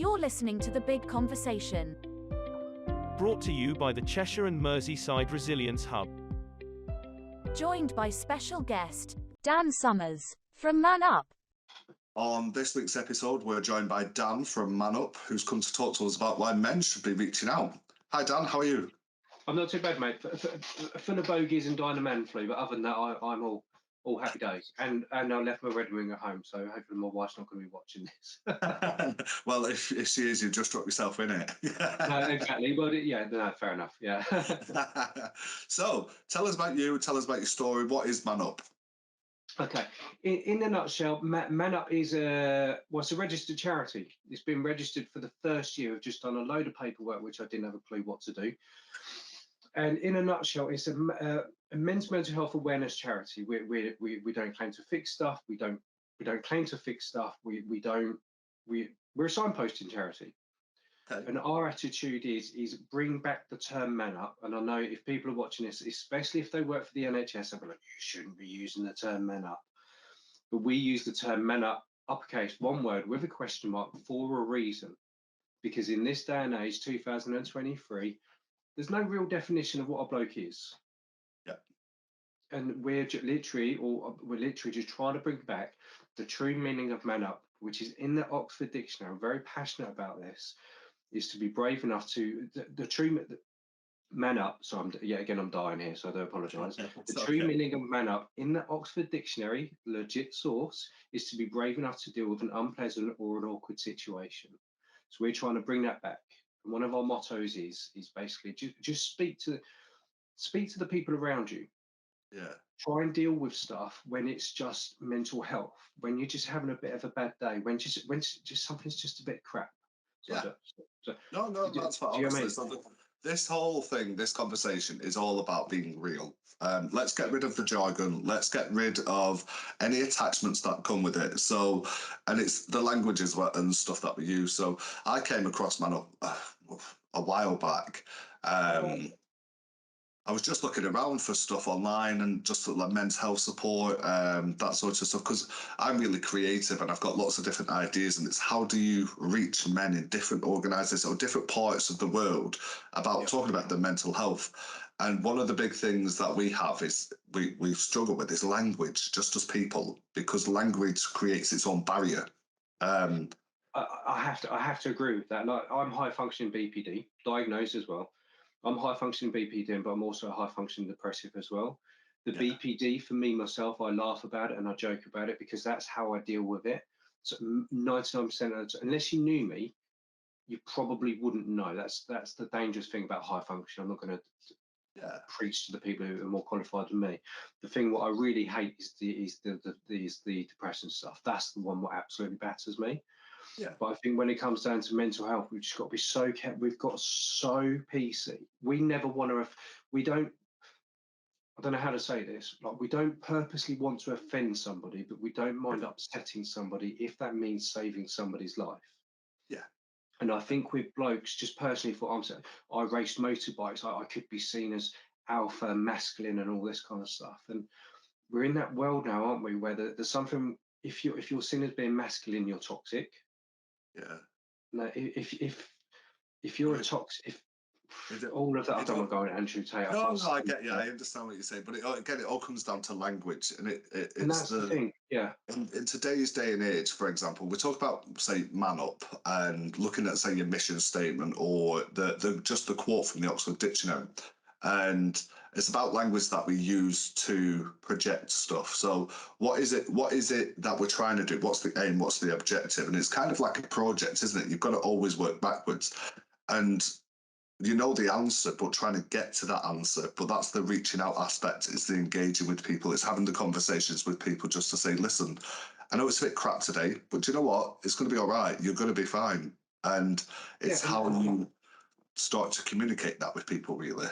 You're listening to The Big Conversation. Brought to you by the Cheshire and Merseyside Resilience Hub. Joined by special guest, Dan Summers, from MANUP. On this week's episode, we're joined by Dan from MANUP, who's come to talk to us about why men should be reaching out. Hi Dan, how are you? I'm not too bad, mate. Full of bogies and dying of man flu, but other than that, I'm all happy days. And I left my red ring at home, so hopefully my wife's not going to be watching this. Well, if she is, you've just dropped yourself in it. No, exactly. Well, yeah, no, fair enough. Yeah. So, tell us about you. Tell us about your story. What is MANUP? Okay. In a nutshell, MANUP is a registered charity. It's been registered for the first year. We've just done a load of paperwork, which I didn't have a clue what to do. And in a nutshell, it's a men's mental health awareness charity. We don't claim to fix stuff. We don't claim to fix stuff. We're a signposting charity. Okay. And our attitude is bring back the term man up. And I know if people are watching this, especially if they work for the NHS, they'll be like, you shouldn't be using the term man up. But we use the term man up, uppercase, one word with a question mark for a reason. Because in this day and age, 2023, there's no real definition of what a bloke is. Yeah. And we're literally just trying to bring back the true meaning of man up, which is in the Oxford Dictionary. I'm very passionate about this, is to be brave enough to, the true man up. So I'm dying here, so I do apologise. The true meaning of man up in the Oxford Dictionary, legit source, is to be brave enough to deal with an unpleasant or an awkward situation. So we're trying to bring that back. And one of our mottos is basically just speak to the people around you. Yeah. Try and deal with stuff when it's just mental health, when you're just having a bit of a bad day, when something's just a bit crap. So yeah. No, that's fine. Honestly, this whole thing, this conversation is all about being real. Let's get rid of the jargon. Let's get rid of any attachments that come with it. So, and it's the languages and stuff that we use. So I came across MANUP a while back. I was just looking around for stuff online and just like men's health support, that sort of stuff, because I'm really creative and I've got lots of different ideas, and it's how do you reach men in different organisations or different parts of the world about talking about their mental health. And one of the big things that we have is we struggle with is language, just as people, because language creates its own barrier. I have to agree with that. Like, I'm high functioning BPD, diagnosed as well. I'm high functioning BPD, but I'm also a high functioning depressive as well. The BPD, for me, myself, I laugh about it and I joke about it because that's how I deal with it. So 99% of the time, unless you knew me, you probably wouldn't know. That's the dangerous thing about high function. I'm not going to preach to the people who are more qualified than me. The thing what I really hate is the depression stuff. That's the one what absolutely batters me. Yeah. But I think when it comes down to mental health, we've just got to be so careful. We've got so PC. We never want to. I don't know how to say this. Like, we don't purposely want to offend somebody, but we don't mind upsetting somebody if that means saving somebody's life. Yeah. And I think with blokes, just personally, I raced motorbikes. I could be seen as alpha, masculine, and all this kind of stuff. And we're in that world now, aren't we? Where there's something. If you're seen as being masculine, you're toxic. Yeah. No, if you're a toxic, all of that, I don't want to go on Andrew Tate. No, I get you. I understand what you're saying, but it all comes down to language, and and that's the thing. Yeah. In today's day and age, for example, we talk about, say, MANUP and looking at, say, your mission statement or just the quote from the Oxford Dictionary. And it's about language that we use to project stuff. So what is it that we're trying to do? What's the aim? What's the objective? And it's kind of like a project, isn't it? You've got to always work backwards. And you know the answer, but trying to get to that answer. But that's the reaching out aspect. It's the engaging with people. It's having the conversations with people just to say, listen, I know it's a bit crap today, but do you know what? It's going to be all right. You're going to be fine. And it's how you start to communicate that with people, really.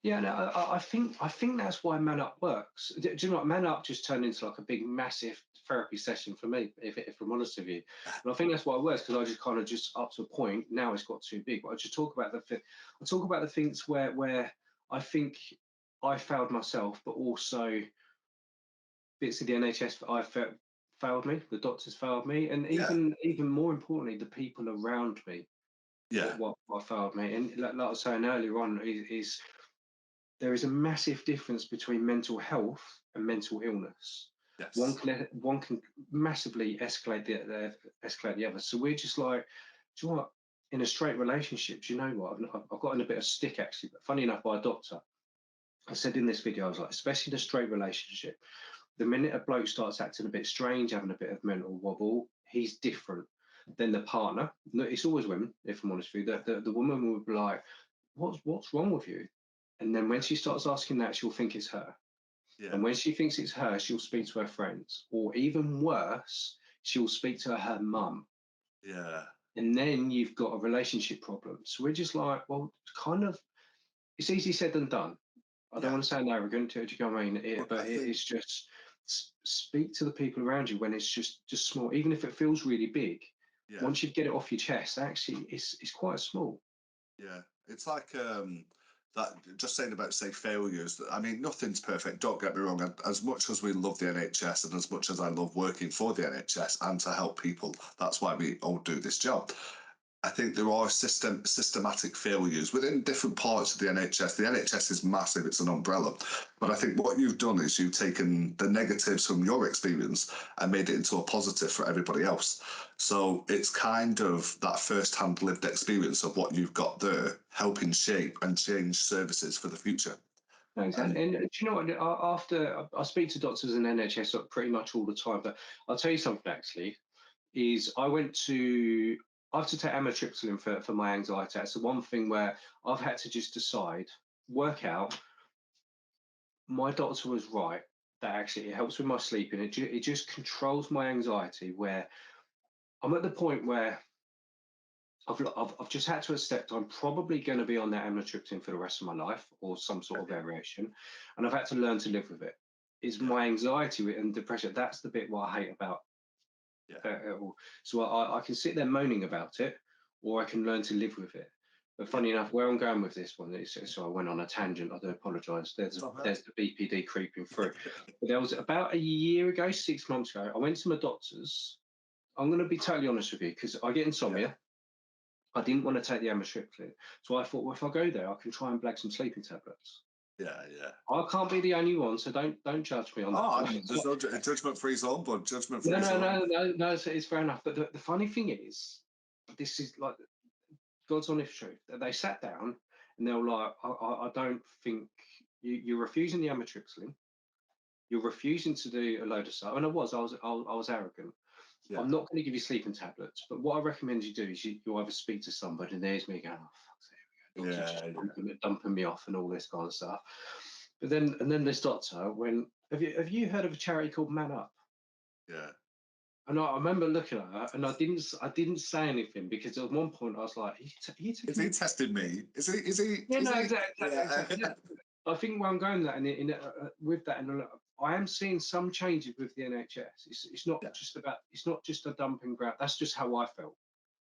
Yeah, no, I think that's why MANUP works. Do you know what? MANUP just turned into like a big, massive therapy session for me, if I'm honest with you. And I think that's why it works, because I just kind of up to a point. Now it's got too big. But I just talk about the things where I think I failed myself, but also bits of the NHS I failed me, the doctors failed me, and even more importantly, the people around me. Yeah. What failed me, and like I was saying earlier on, is there is a massive difference between mental health and mental illness. Yes. One can massively escalate the other. So we're just like, do you know what? In a straight relationship, you know what? I've gotten a bit of stick actually, but funny enough, by a doctor. I said in this video, I was like, especially in a straight relationship, the minute a bloke starts acting a bit strange, having a bit of mental wobble, he's different than the partner. No, it's always women, if I'm honest with you. The woman will be like, what's wrong with you? And then when she starts asking that, she'll think it's her. Yeah. And when she thinks it's her, she'll speak to her friends. Or even worse, she'll speak to her mum. Yeah. And then you've got a relationship problem. So we're just like, well, kind of, it's easy said than done. I don't want to sound arrogant, do you know what I mean? But it's just speak to the people around you when it's just small, even if it feels really big. Yeah. Once you get it off your chest, actually, it's quite small. Yeah, it's like that. Just saying about say failures. I mean, nothing's perfect. Don't get me wrong. As much as we love the NHS, and as much as I love working for the NHS and to help people, that's why we all do this job. I think there are systematic failures within different parts of the NHS. The NHS is massive, it's an umbrella. But I think what you've done is you've taken the negatives from your experience and made it into a positive for everybody else. So it's kind of that first-hand lived experience of what you've got there, helping shape and change services for the future. No, exactly. And do you know what? After I speak to doctors in NHS pretty much all the time, but I'll tell you something actually, is I have to take amitriptyline for my anxiety. That's the one thing where I've had to just decide, work out. My doctor was right that actually it helps with my sleeping. It just controls my anxiety. Where I'm at the point where I've just had to accept I'm probably going to be on that amitriptyline for the rest of my life or some sort of variation, and I've had to learn to live with it. It's my anxiety and depression. That's the bit what I hate about. So I can sit there moaning about it, or I can learn to live with it. But funny enough, where I'm going with this one is, so I went on a tangent. I do apologise. There's the BPD creeping through. But there was about a year ago, 6 months ago, I went to my doctor's. I'm going to be totally honest with you because I get insomnia. I didn't want to take the amitriptyline, so I thought, well, if I go there, I can try and blag some sleeping tablets. Yeah. I can't be the only one, so don't judge me on that. There's no judgment-free zone, but judgment-free No, zone. no, it's fair enough. But the funny thing is, this is like God's honest truth. They sat down and they were like, I don't think you're refusing the amitriptyline. You're refusing to do a load of stuff. And I was arrogant. Yeah. I'm not going to give you sleeping tablets, but what I recommend you do is you either speak to somebody, and there's me going, oh, fuck's sake, just dumping me off and all this kind of stuff. But then this doctor went, have you heard of a charity called MANUP? Yeah. And I remember looking at her, and I didn't say anything because at one point I was like, Is he testing me? Is he? Yeah, is no, he? exactly. I think where I'm going that with that, and I am seeing some changes with the NHS. It's not just a dumping ground. That's just how I felt.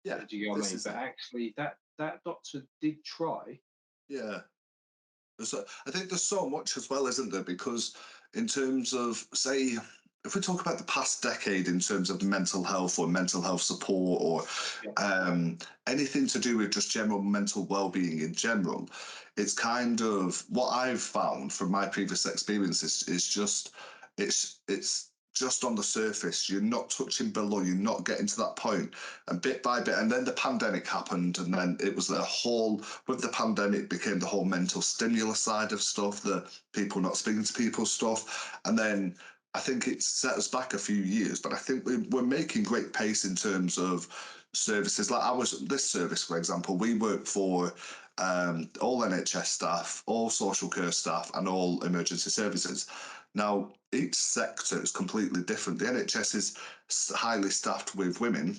Yeah. Do you know what I mean? But actually, that doctor did try. Yeah. I think there's so much as well, isn't there? Because in terms of, say, if we talk about the past decade in terms of mental health or mental health support or anything to do with just general mental well-being in general, it's kind of what I've found from my previous experiences is just it's just on the surface. You're not touching below. You're not getting to that point. And bit by bit, and then the pandemic happened, and then it was the whole, with the pandemic became the whole mental stimulus side of stuff, the people not speaking to people stuff. And then I think it set us back a few years, but I think we're making great pace in terms of services. Like this service, for example, we work for all NHS staff, all social care staff, and all emergency services. Now, each sector is completely different. The NHS is highly staffed with women,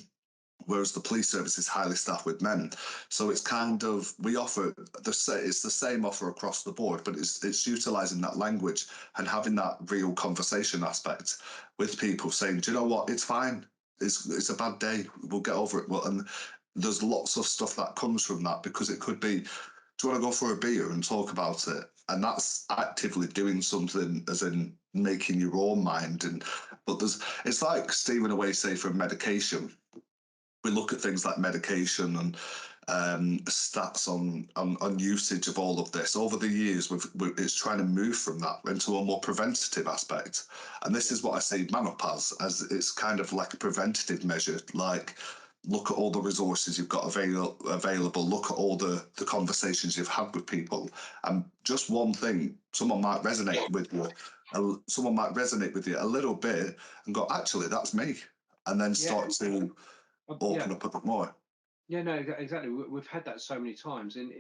whereas the police service is highly staffed with men. So it's kind of, we offer it's the same offer across the board, but it's utilising that language and having that real conversation aspect with people, saying, do you know what, it's fine. It's a bad day. We'll get over it. Well, and there's lots of stuff that comes from that, because it could be, do you want to go for a beer and talk about it? and that's actively doing something, as in making your own mind. And but it's like steering away, say, from medication. We look at things like medication and stats on usage of all of this over the years. It's trying to move from that into a more preventative aspect, and this is what I see MANUP as it's kind of like a preventative measure. Like, look at all the resources you've got available. Look at all the conversations you've had with people, and just one thing, someone might resonate with you. Someone might resonate with you a little bit and go, actually, that's me, and then Yeah, start to yeah, open up a bit more. yeah. No, exactly. We've had that so many times, and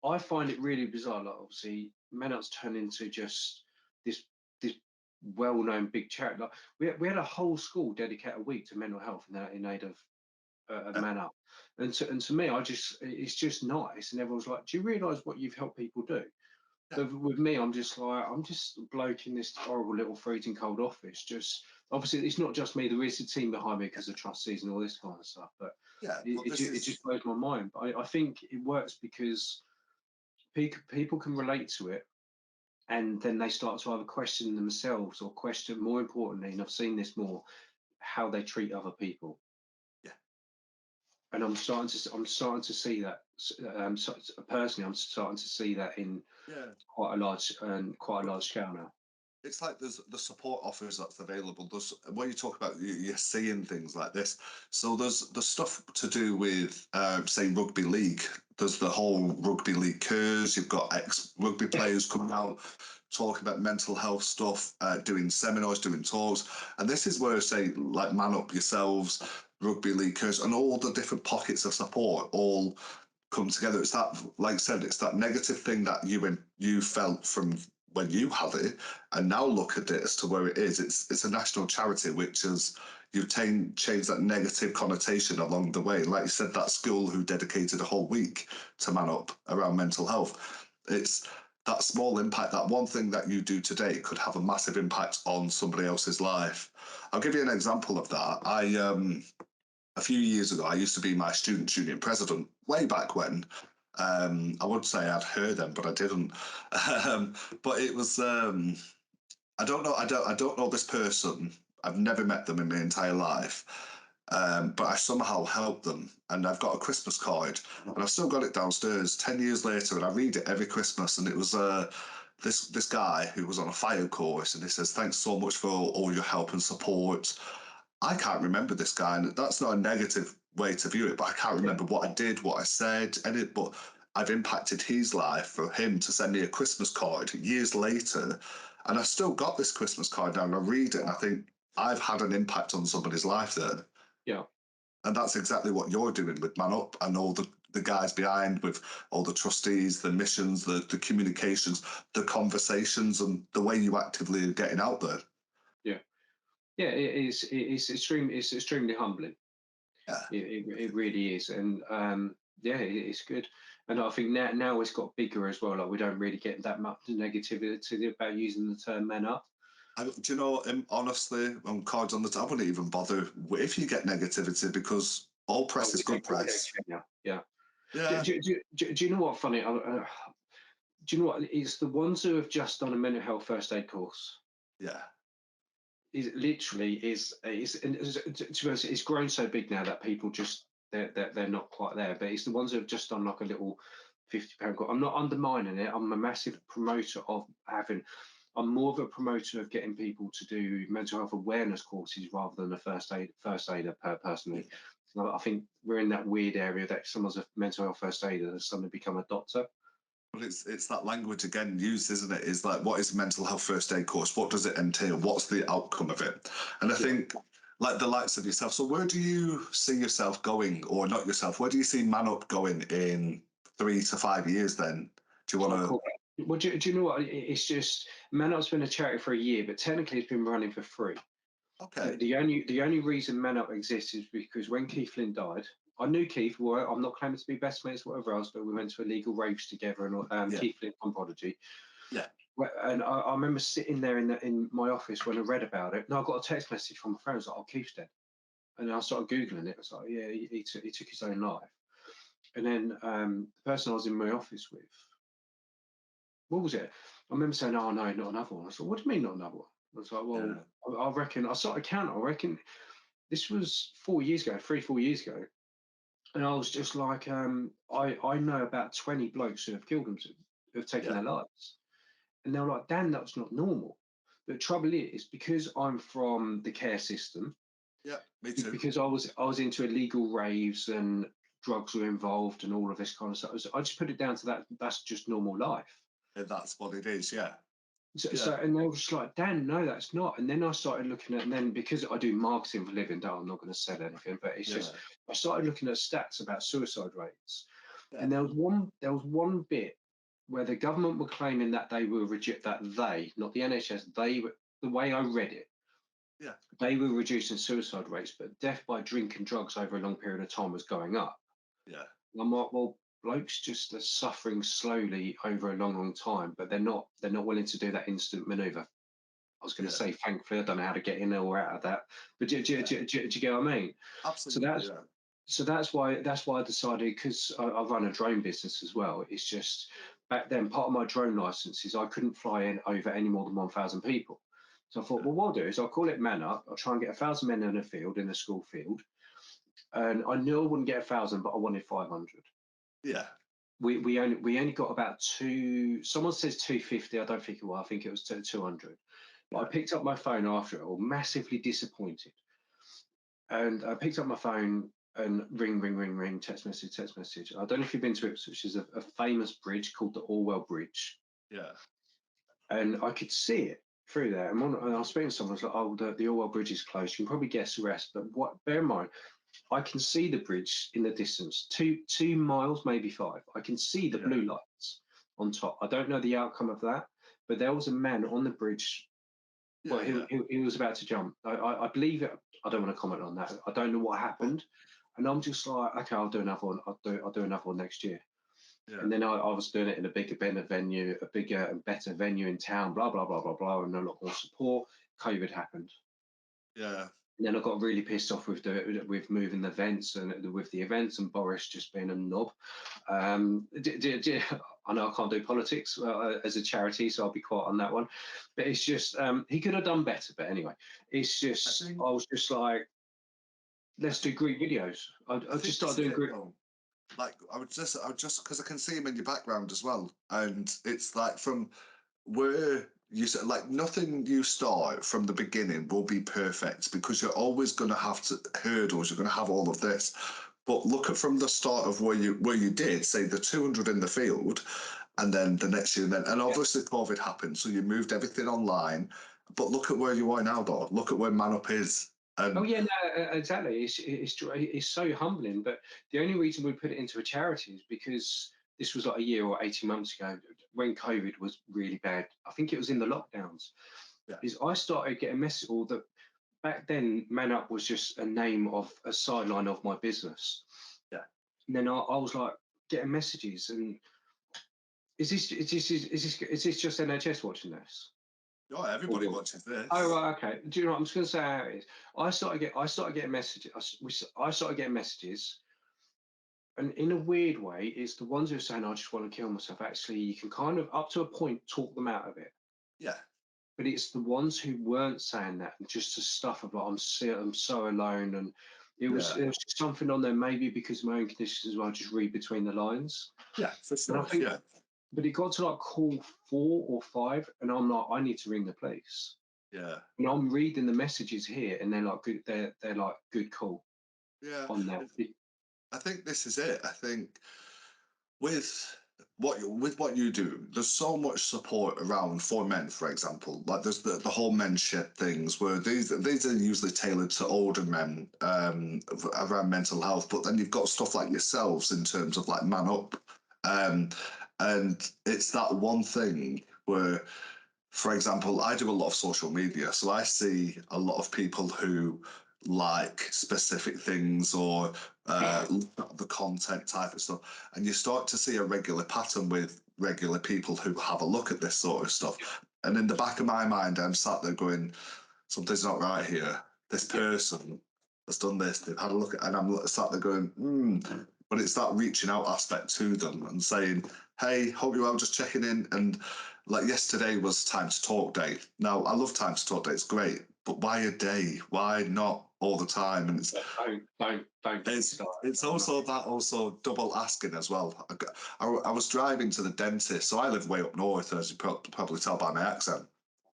I find it really bizarre. Like, obviously, Menup's turned into just this this well-known big charity. Like, we had a whole school dedicate a week to mental health in aid of Yeah, Manup, and to me, it's just nice. And everyone's like, "Do you realise what you've helped people do?" yeah, But with me, I'm just like, I'm just a bloke in this horrible little freezing cold office. Just obviously, it's not just me. There is a team behind me because of trustees and all this kind of stuff. But yeah. But this it is just blows my mind. But I think it works because people can relate to it, and then they start to either question themselves or question, more importantly, and I've seen this more, how they treat other people. yeah, And I'm starting to see that, personally, I'm starting to see that in yeah. quite a large scale now. It's like there's the support offers that's available. There's when you talk about you're seeing things like this. So there's the stuff to do with say rugby league. There's the whole rugby league curs. You've got ex rugby players coming out talking about mental health stuff, doing seminars, doing talks, and this is where say like Man Up yourselves, rugby league curs, and all the different pockets of support all come together. It's that, like I said, it's that negative thing that you felt from when you had it, and now look at it as to where it is. It's a national charity, which is you've changed that negative connotation along the way. Like you said, that school who dedicated a whole week to Man Up around mental health. It's that small impact, that one thing that you do today could have a massive impact on somebody else's life. I'll give you an example of that. A few years ago, I used to be my student union president way back when. I would say I'd heard them, but I didn't. Um, but it was I don't know. I don't know this person. I've never met them in my entire life. But I somehow helped them, and I've got a Christmas card, and I've still got it downstairs 10 years later, and I read it every Christmas. And it was this guy who was on a fire course, and he says, "Thanks so much for all your help and support." I can't remember this guy, and that's not a negative way to view it, but I can't Yeah, remember what I did, what I said, but I've impacted his life for him to send me a Christmas card years later. And I still got this Christmas card now, and I read it, and I think I've had an impact on somebody's life there. yeah, And that's exactly what you're doing with Man Up and all the guys behind, with all the trustees, the missions, the communications, the conversations, and the way you actively are getting out there. yeah, yeah. It's extremely humbling. Yeah. It really is, and yeah, it's good. And I think now it's got bigger as well. Like, we don't really get that much negativity about using the term "men up." Do you know, honestly, on cards on the table, I wouldn't even bother if you get negativity, because all Oh, press is we good take it press. now. Yeah. Yeah, Do you know what? Funny. Do you know what? It's the ones who have just done a mental health first aid course. yeah, Is literally to be honest, it's grown so big now that people just they're not quite there. But it's the ones who have just done like a little £50 course. I'm not undermining it. I'm a massive promoter of having. I'm more of a promoter of getting people to do mental health awareness courses rather than a first aider personally. I think we're in that weird area that someone's a mental health first aider has suddenly become a doctor. but it's that language again used, isn't it? Is like, what is a mental health first aid course? What does it entail? What's the outcome of it? And I Yeah. think, like the likes of yourself. So where do you see yourself going, or not yourself? Where do you see Man Up going in 3 to 5 years? Then do you want Oh, to? cool. Well, do you know what? It's just Manup's been a charity for a year, but technically it's been running for free. Okay, The only reason Manup exists is because when Keith Flynn died, I knew Keith. Well, I'm not claiming to be best mates, whatever else, but we went to illegal raves together, and yeah, Keith Flynn on Prodigy. yeah, And I remember sitting there in my office when I read about it. And I got a text message from a friend. I was like, "Oh, Keith's dead," and I started googling it. I was like, "Yeah, he took his own life." And then the person I was in my office with what was it? I remember saying, "Oh no, not another one." I said, "What do you mean not another one?" I was like, Yeah. "Well, I reckon." I started counting. I reckon this was 4 years ago, 3, 4 years ago, and I was just like, I know about 20 blokes who have killed themselves, who have taken Yeah. their lives, and they were like, "Dan, that's not normal." The trouble is, because I'm from the care system, Yeah. Me too. because I was into illegal raves and drugs were involved and all of this kind of stuff. I just put it down to that. That's just normal life. And that's what it is. Yeah. So, Yeah. so and they were just like, Dan, no, that's not. And then I started looking at, and then because I do marketing for a living, I'm not going to sell anything, but it's Yeah. just I started looking at stats about suicide rates, Yeah. and there was one bit where the government were claiming that they were not the NHS, they were, the way I read it, Yeah. they were reducing suicide rates, but death by drink and drugs over a long period of time was going up. Yeah. And I'm like, well, blokes just are suffering slowly over a long, long time, but they're not willing to do that instant maneuver. I was going to Yeah. say, thankfully, I don't know how to get in or out of that, but do you get what I mean? So Absolutely. that's Yeah. so that's why I decided, because I run a drone business as well. It's just back then part of my drone license is I couldn't fly in over any more than 1,000 people. So I thought, well, what I'll do is I'll call it MANUP. I'll try and get 1,000 men in a field, in a school field, and I knew I wouldn't get 1,000, but I wanted 500. Yeah. We only got about two. Someone says 250. I don't think it was. I think it was 200. But I Yeah. picked up my phone after it all, massively disappointed. And I picked up my phone and ring, ring, ring, ring, text message, text message. I don't know if you've been to Ipswich. There's a famous bridge called the Orwell Bridge, Yeah. and I could see it through there. And I was speaking to someone. I was like, "Oh, the Orwell Bridge is closed." You can probably guess the rest, but what? Bear in mind, I can see the bridge in the distance, 2 miles, maybe 5. I can see the Yeah. blue lights on top. I don't know the outcome of that, but there was a man on the bridge. Well, Yeah. he, Yeah. he, he was about to jump. I believe it. I don't want to comment on that. I don't know what happened, and I'm just like, okay, I'll do another one. I'll do another one next year. Yeah. And then I was doing it in a bigger, better venue, a bigger and better venue in town. Blah blah blah blah blah, and a lot more support. COVID happened. Yeah. And then I got really pissed off with moving the events and with the events, and Boris just being a knob. I know I can't do politics as a charity, so I'll be quiet on that one. But it's just he could have done better. But anyway, it's I just think. I was just like, I let's do think. Greek videos. I I just think this started is doing it Greek. though. Like I would just because I can see him in your background as well, and it's like from where you said like nothing you start from the beginning will be perfect because you're always going to have to hurdles. You're going to have all of this, but look at from the start of where you did say the 200 in the field, and then the next year, and Yeah. obviously COVID happened, so you moved everything online. But look at where you are now, though. Look at where MANUP is, Oh and yeah, no, exactly. It's so humbling. But the only reason we put it into a charity is because this was like a year or 18 months ago when COVID was really bad. I think it was in the lockdowns. yeah, Is I started getting messages, or that back then Man Up was just a name of a sideline of my business. yeah. And then I was like getting messages, and is this just NHS watching this? Oh, everybody watches Oh this. right, okay. Do you know what I'm just going to say how it is? I started getting messages. I started getting messages, and in a weird way, it's the ones who are saying, "I just want to kill myself." Actually, you can kind of, up to a point, talk them out of it. Yeah, But it's the ones who weren't saying that, and just the stuff of like, I'm so alone, and it was yeah, it was just something on there. Maybe because of my own conditions as well, I just read between the lines. yeah, for And I sure. think, Yeah, but it got to like call 4 or 5, and I'm like, I need to ring the police. yeah, And I'm reading the messages here, and they're like good. They're like good call yeah. on that. I think this is it. I think with what you do, there's so much support around for men, for example. Like there's the whole men's shed things where these are usually tailored to older men around mental health, but then you've got stuff like yourselves in terms of like Man Up. Um, and it's that one thing where, for example, I do a lot of social media, so I see a lot of people who like specific things or look at the content type of stuff, and you start to see a regular pattern with regular people who have a look at this sort of stuff. And in the back of my mind, I'm sat there going, something's not right here. This Yeah, person has done this, they've had a look at, and I'm sat there going, but it's that reaching out aspect to them and saying, hey, hope you're well, just checking in. And like yesterday was Time to Talk Day. Now, I love Time to Talk Day, it's great, but why a day? Why not all the time? And Don't get me started. it's also that also double asking as well. I was driving to the dentist, so I live way up north, as you probably tell by my accent.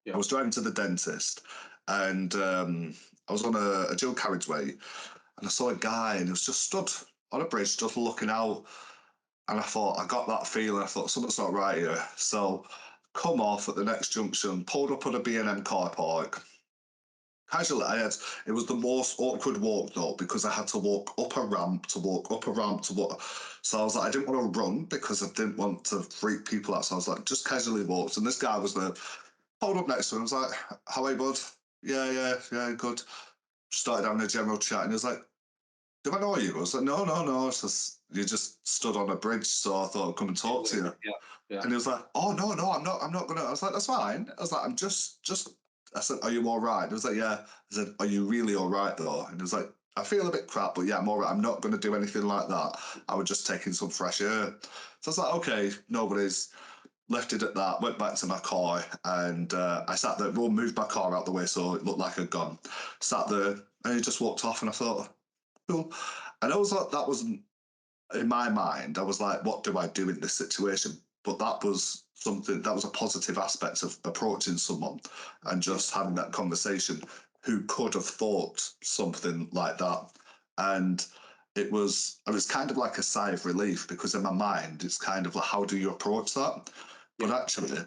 Yeah. I was driving to the dentist, and I was on a dual carriageway, and I saw a guy, and he was just stood on a bridge, just looking out. And I thought, I got that feeling. I thought something's not right here. So, come off at the next junction, pulled up at a B&M car park. Casually, it was the most awkward walk though, because I had to walk up a ramp to walk up a ramp to walk. So I was like, I didn't want to run because I didn't want to freak people out. So I was like, just casually walked. And this guy was there, pulled up next to him. I was like, how are you, bud? Yeah, good. Started having a general chat, and he was like, do I know you? I was like, no. It's just, you just stood on a bridge, so I thought I'd come and talk to you. Yeah. And he was like, oh no, I'm not gonna. I was like, that's fine. I was like, I'm just. I said, are you all right? He was like, yeah. I said, are you really all right though? And he was like, I feel a bit crap, but yeah, I'm all right. I'm not gonna do anything like that. I was just taking some fresh air. So I was like, okay, nobody's. Left it at that, went back to my car, and I sat there, well, moved my car out the way so it looked like I'd gone. Sat there, and he just walked off, and I thought, cool. And I was like, that wasn't, in my mind, I was like, what do I do in this situation? But that was something, that was a positive aspect of approaching someone and just having that conversation who could have thought something like that. And it was kind of like a sigh of relief, because in my mind, it's kind of like, how do you approach that? But actually,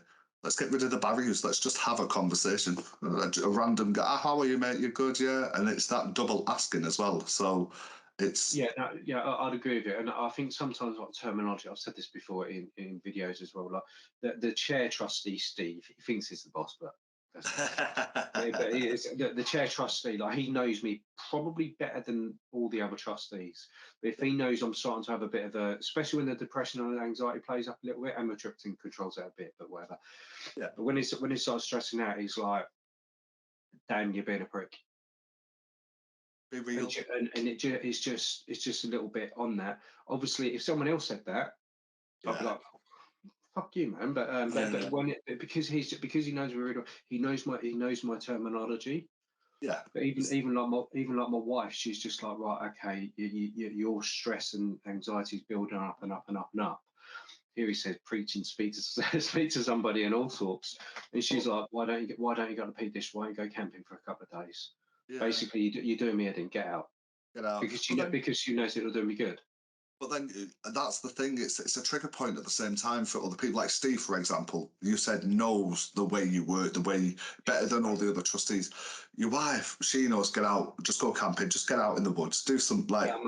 let's get rid of the barriers. Let's just have a conversation. A random guy, how are you, mate? You're good, yeah? And it's that double asking as well. So it's... I'd agree with you. And I think sometimes like terminology, I've said this before in videos as well, like the chair trustee, Steve, he thinks he's the boss, but but he is the chair trustee. Like, he knows me probably better than all the other trustees. But if he knows I'm starting to have a bit of a, especially when the depression and anxiety plays up a little bit, amitriptyline controls that a bit, but whatever. Yeah. But when he starts stressing out, he's like, "Damn, you're being a prick." Be real. It's just a little bit on that. Obviously, if someone else said that, I'd be like, fuck you, man. But because he knows me, he knows my terminology. Yeah. But even like my wife, she's just like, right, okay, your stress and anxiety is building up and up and up and up. Here he says, preach and speak to somebody and all sorts. And she's like, why don't you go to Pete Dish? Why don't you go camping for a couple of days? Yeah. Basically, you're doing me head in. Get out. Get out. Because she knows it'll do me good. But then that's the thing, it's a trigger point at the same time for other people. Like Steve, for example, you said knows the way you work, the way better than all the other trustees. Your wife, she knows, get out, just go camping, just get out in the woods, do some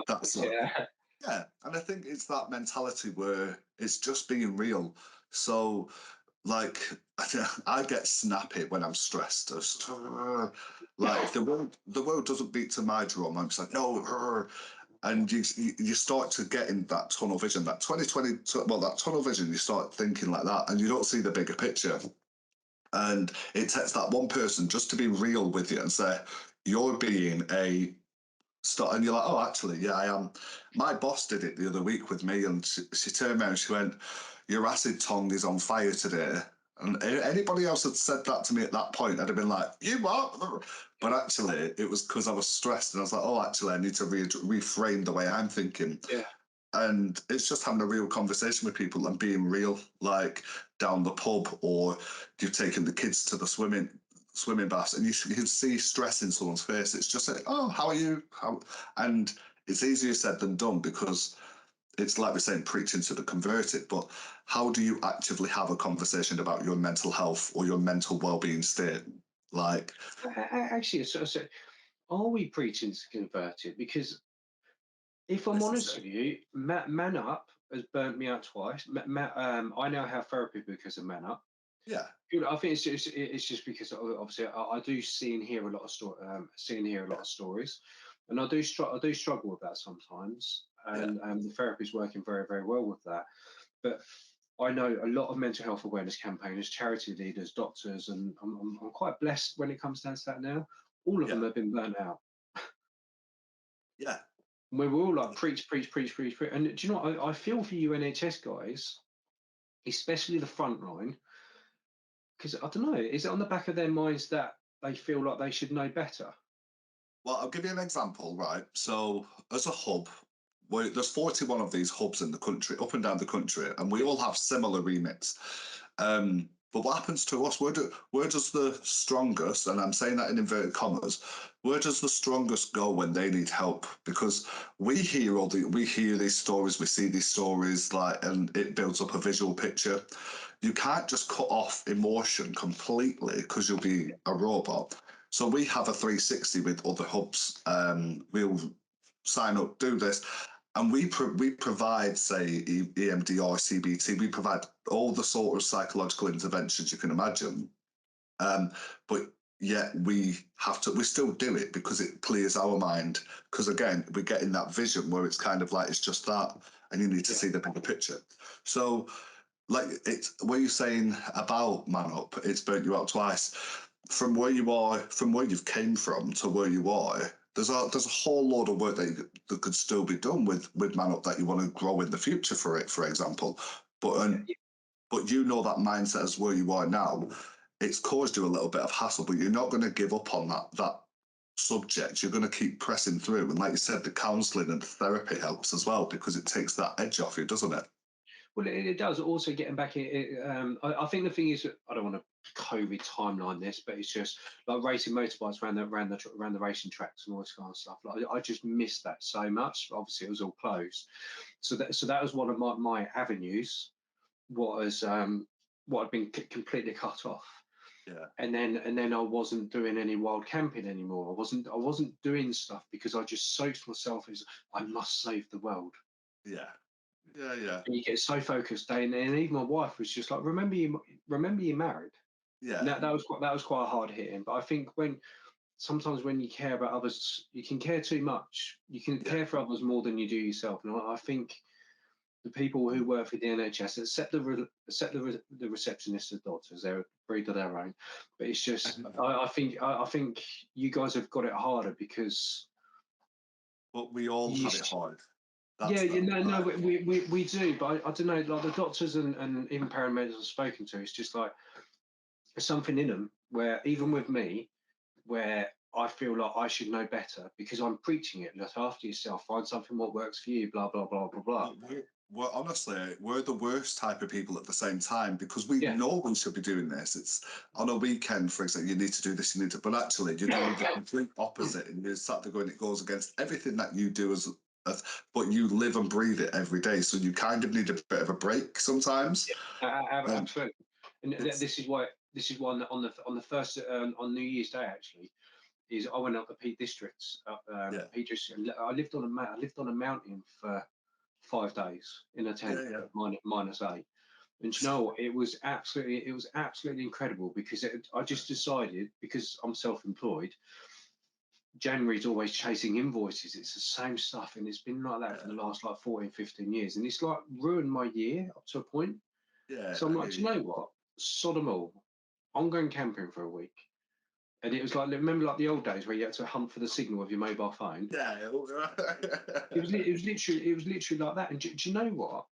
that's yeah. And I think it's that mentality where it's just being real. So like I get snappy when I'm stressed. Like if the world doesn't beat to my drum, I'm just like, no. And you start to get in that tunnel vision, that 2020, that tunnel vision, you start thinking like that, and you don't see the bigger picture. And it takes that one person just to be real with you and say, you're being a start, and you're like, oh, actually, yeah, I am. My boss did it the other week with me, and she turned around and she went, your acid tongue is on fire today. And anybody else had said that to me at that point, I'd have been like, you what? But actually, it was because I was stressed, and I was like, oh, actually, I need to reframe the way I'm thinking. Yeah. And it's just having a real conversation with people and being real, like down the pub, or you've taken the kids to the swimming baths, and you can see stress in someone's face. It's just like, oh, how are you? And it's easier said than done, because it's like we're saying, preaching to the converted, but how do you actively have a conversation about your mental health or your mental well-being state? Like, actually, so are we preaching to converted? Because if I'm honest with you, MANUP has burnt me out twice. I now have therapy because of MANUP. Yeah, I think it's just because obviously I do see and hear a lot of stories, and I do struggle with that sometimes. And the therapy is working very, very well with that. But I know a lot of mental health awareness campaigners, charity leaders, doctors, and I'm quite blessed when it comes down to that now. All of them have been burnt out. Yeah. We were all like preach. And do you know what? I feel for you NHS guys, especially the front line, because I don't know, is it on the back of their minds that they feel like they should know better? Well, I'll give you an example, right? So, as a hub, there's 41 of these hubs in the country, up and down the country, and we all have similar remits. But what happens to us? Where does the strongest, and I'm saying that in inverted commas, where does the strongest go when they need help? Because we hear these stories, we see these stories, like, and it builds up a visual picture. You can't just cut off emotion completely because you'll be a robot. So we have a 360 with other hubs. We'll sign up, do this, and we provide, say, EMD or CBT. We provide all the sort of psychological interventions you can imagine, but yet we still do it because it clears our mind. Because again, we're getting that vision where it's kind of like it's just that, and you need to see the bigger picture. So, like, it's what you're saying about MANUP, it's burnt you out twice. From where you are, from where you've came from to where you are, there's a whole load of work that could still be done with MANUP that you want to grow in the future for it, for example. But you know that mindset as where you are now, it's caused you a little bit of hassle, but you're not going to give up on that subject. You're going to keep pressing through. And like you said, the counselling and the therapy helps as well because it takes that edge off you, doesn't it? Well, it does. Also, getting back in, I think the thing is, I don't want to COVID timeline this, but it's just like racing motorbikes around the racing tracks and all this kind of stuff. Like, I just missed that so much. Obviously, it was all closed, so that was one of my avenues. What had been completely cut off. Yeah. And then I wasn't doing any wild camping anymore. I wasn't doing stuff because I just soaked myself as I must save the world. Yeah. Yeah. And you get so focused, and even my wife was just like, remember you're married. Yeah. And that was quite hard hitting. But I think sometimes when you care about others, you can care too much. You can care for others more than you do yourself. And I think the people who work for the NHS, except the receptionists and doctors, they're a breed of their own. But it's just, I think you guys have got it harder because. But we all have it hard. We do, but I don't know, like the doctors and even paramedics I've spoken to, it's just like there's something in them where even with me, where I feel like I should know better because I'm preaching it. Look after yourself, find something what works for you, blah blah blah blah blah. Well, honestly, we're the worst type of people at the same time because we know we should be doing this. It's on a weekend, for example, you need to do this, but actually you're doing the complete opposite, and you're sat there going, it goes against everything that you do but you live and breathe it every day, so you kind of need a bit of a break sometimes. Absolutely, and this is why on the first on New Year's Day actually is I went up the Peak Districts. Peak District. I lived on a mountain for 5 days in a tent, -8. And you know what? It was absolutely incredible because I just decided, because I'm self-employed, January's always chasing invoices. It's the same stuff, and it's been like that for the last like 14, 15 years, and it's like ruined my year up to a point. So I'm like, do you know what? Sod 'em all. I'm going camping for a week. And it was like, remember like the old days where you had to hunt for the signal of your mobile phone? Yeah. It was literally like that. And do you know what?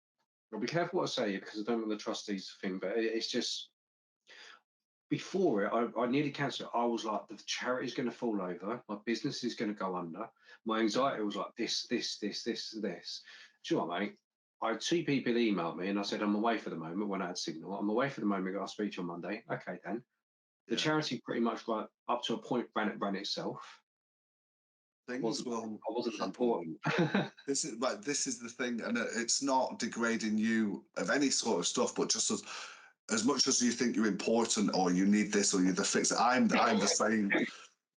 I'll be careful what I say because I don't want the trustees thing, but it's just before it, I nearly cancelled it. I was like, the charity's going to fall over, my business is going to go under. My anxiety was like this. Do you know what, mate? I had 2 people emailed me and I said, I'm away for the moment when I had signal. I'm away for the moment, I'll speak to you on Monday. Okay, then. The charity pretty much like up to a point ran itself. Things will I wasn't happen. important. This is the thing, and it's not degrading you of any sort of stuff, but just as much as you think you're important or you need this or you're the fix it, I'm the same.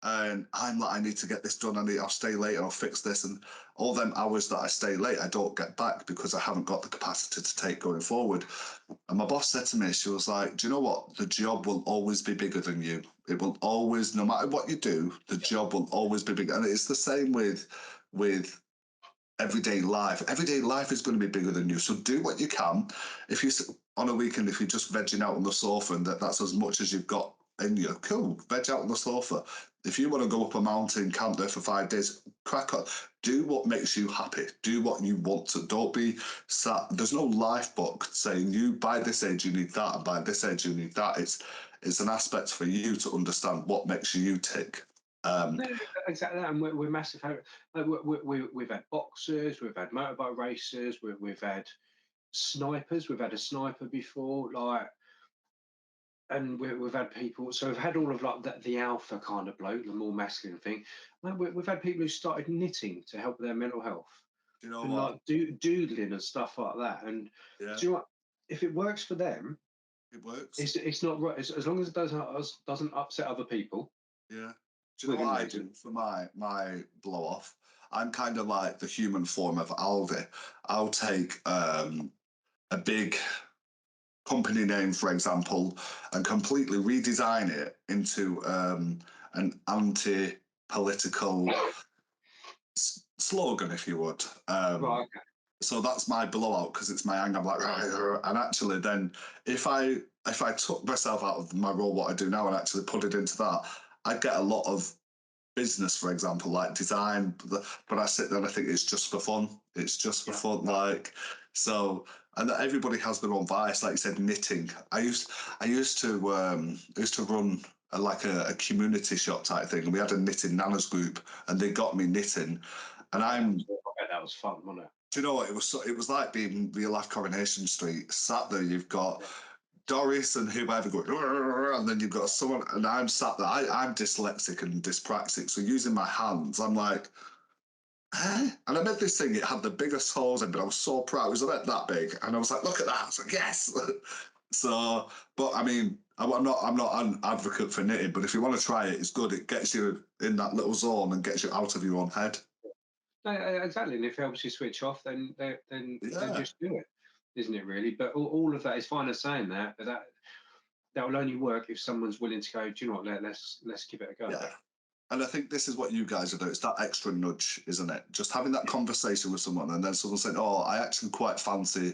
And I'm like, I need to get this done. I'll stay late and I'll fix this. And all them hours that I stay late, I don't get back because I haven't got the capacity to take going forward. And my boss said to me, she was like, do you know what? The job will always be bigger than you. It will always, no matter what you do, the job will always be bigger. And it's the same with everyday life. Everyday life is going to be bigger than you. So do what you can. If you on a weekend, if you're just vegging out on the sofa and that's as much as you've got in you, cool, veg out on the sofa. If you want to go up a mountain, camp there for 5 days, crack on. Do what makes you happy. Do what you want to. Don't be sat. There's no life book saying you by this age you need that, and by this age you need that. It's an aspect for you to understand what makes you tick. No, exactly that. And we're massive. Like, we've had boxers, we've had motorbike racers, we've had snipers. We've had a sniper before, like, and we've had people. So we've had all of like the alpha kind of bloke, the more masculine thing. Like, we've had people who started knitting to help with their mental health, Do you know and what? like doodling and stuff like that. And Yeah, do you know what? If it works for them, it works. it's not right. As long as it doesn't upset other people. Yeah. Do you know what I do for my blow off? I'm kind of like the human form of Aldi. I'll take a big company name, for example, and completely redesign it into an anti-political slogan, if you would. Right. So that's my blowout because it's my anger. I'm like, and actually, then if I took myself out of my role, what I do now, and actually put it into that, I'd get a lot of business, for example, like design. But I sit there and I think it's just for fun. It's just for fun, like so. And that everybody has their own vice, like you said, knitting. I used to run a community shop type thing, and we had a knitting nanas group, and they got me knitting, and I bet that was fun, wasn't it? do you know what it was like being real life Coronation Street. Sat there, you've got Doris and whoever going, and then you've got someone, and I'm sat there. I'm dyslexic and dyspraxic, so using my hands, I'm like, eh? And I made this thing. It had the biggest holes in, but I was so proud. It was about that big, and I was like, look at that. I was like, yes. So, but I mean, I'm not an advocate for knitting, but if you want to try it, it's good. It gets you in that little zone and gets you out of your own head. No, exactly. And if it helps you switch off, then Yeah. just do it, isn't it? Really. But all of that is fine as saying that, but that will only work if someone's willing to go. Do you know what? Let's give it a go. Yeah. And I think this is what you guys are doing. It's that extra nudge, isn't it? Just having that conversation with someone and then someone saying, oh, I actually quite fancy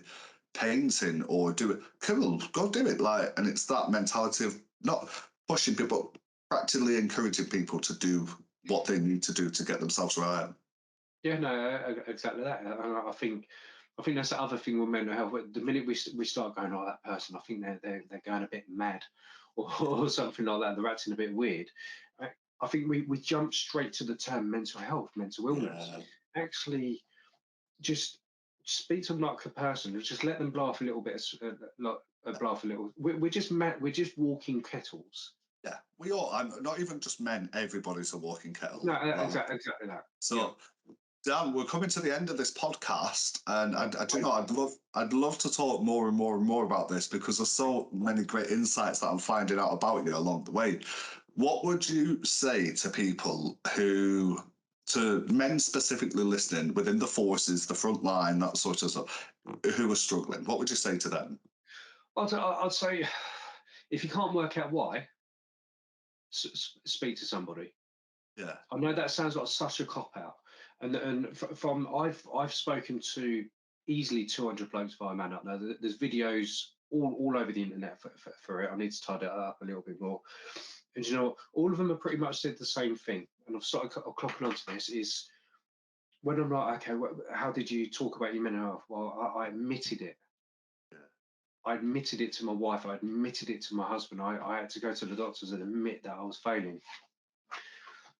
painting or do it. Cool, go do it. Like, and it's that mentality of not pushing people, but practically encouraging people to do what they need to do to get themselves right. Yeah, no, exactly that. And I think that's the other thing with mental health. The minute we start going, oh, that person, I think they're going a bit mad, or something like that. They're acting a bit weird. I think we jump straight to the term mental health, mental illness. Yeah. Actually, just speak to them like a person. Just let them blow off a little bit, blow off a little. We're just walking kettles. Yeah, we all. I'm not even just men. Everybody's a walking kettle. No, exactly that. So. Dan, we're coming to the end of this podcast, and I do know I'd love to talk more and more and more about this because there's so many great insights that I'm finding out about you along the way. What would you say to people to men specifically listening within the forces, the front line, that sort of stuff, who are struggling? What would you say to them? I'd say if you can't work out why, speak to somebody. Yeah, I know that sounds like such a cop out, and from I've spoken to easily 200 blokes via MANUP now. There's videos all over the internet for it. I need to tidy it up a little bit more. And you know, all of them have pretty much said the same thing. And I've started clocking onto this is when I'm like, okay, how did you talk about your mental health? Well, I admitted it. yeah, I admitted it to my wife. I admitted it to my husband. I had to go to the doctors and admit that I was failing.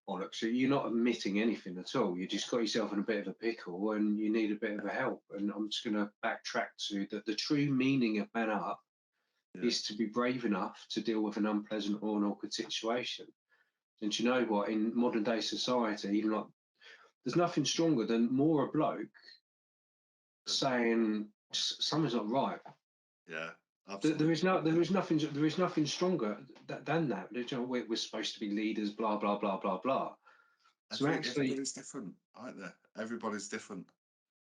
Bollocks. So you're not admitting anything at all. You just got yourself in a bit of a pickle and you need a bit of a help. And I'm just going to backtrack to that. The true meaning of man up is to be brave enough to deal with an unpleasant or an awkward situation. And you know what? In modern day society, even like there's nothing stronger than more a bloke saying something's not right. Yeah. Absolutely. There is nothing stronger than that. You know, we're supposed to be leaders, blah blah blah blah blah. So actually, everybody's different, aren't they? Everybody's different.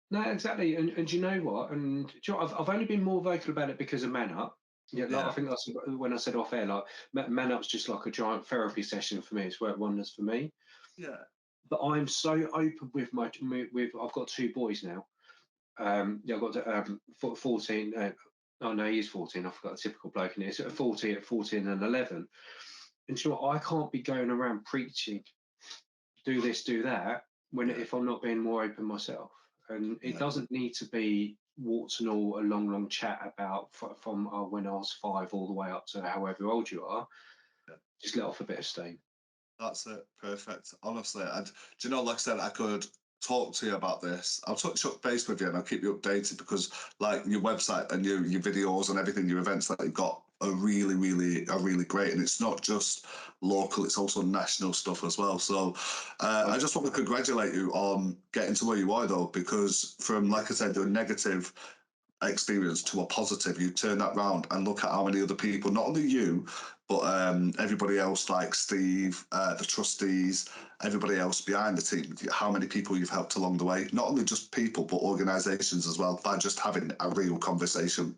No, exactly. And you know what? And do you know, I've only been more vocal about it because of MANUP. Yeah, like, I think that's when I said off air, like MANUP's just like a giant therapy session for me. It's worked wonders for me. Yeah. But I'm so open with I've got two boys now. Yeah, I've got 14. Oh no, he is 14. I forgot a typical bloke in it. It's 14 and 11. And you know what? I can't be going around preaching, do this, do that, if I'm not being more open myself. And it Yeah. doesn't need to be warts and all a long chat about from when I was 5 all the way up to however old you are. Yeah. Just let off a bit of steam. That's it. Perfect. Honestly, and do you know, like I said, I could talk to you about this. I'll touch base with you and I'll keep you updated because, like, your website and your videos and everything, your events that you've got are really great. And it's not just local; it's also national stuff as well. So, I just want to congratulate you on getting to where you are, though, because from, like I said, the negative experience to a positive, you turn that round and look at how many other people, not only you, but everybody else, like Steve, the trustees, everybody else behind the team, how many people you've helped along the way, not only just people, but organisations as well, by just having a real conversation.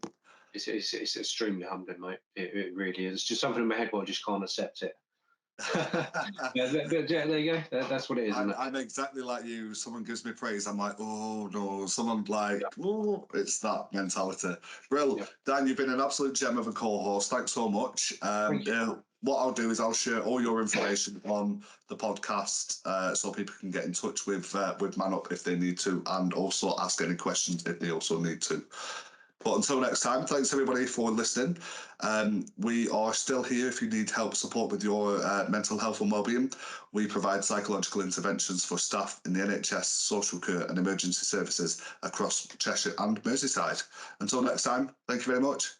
It's extremely humbling, mate. It really is. It's just something in my head where I just can't accept it. Yeah, there you go. That's what it is. I'm exactly like you. Someone gives me praise, I'm like, oh no. Someone like, oh, it's that mentality. Brill, Yeah. Dan, you've been an absolute gem of a co-host. Thanks so much. Thank you. What I'll do is I'll share all your information on the podcast so people can get in touch with MANUP if they need to, and also ask any questions if they also need to. But until next time, thanks everybody for listening. We are still here if you need help, support with your mental health and wellbeing. We provide psychological interventions for staff in the NHS, social care and emergency services across Cheshire and Merseyside. Until next time, thank you very much.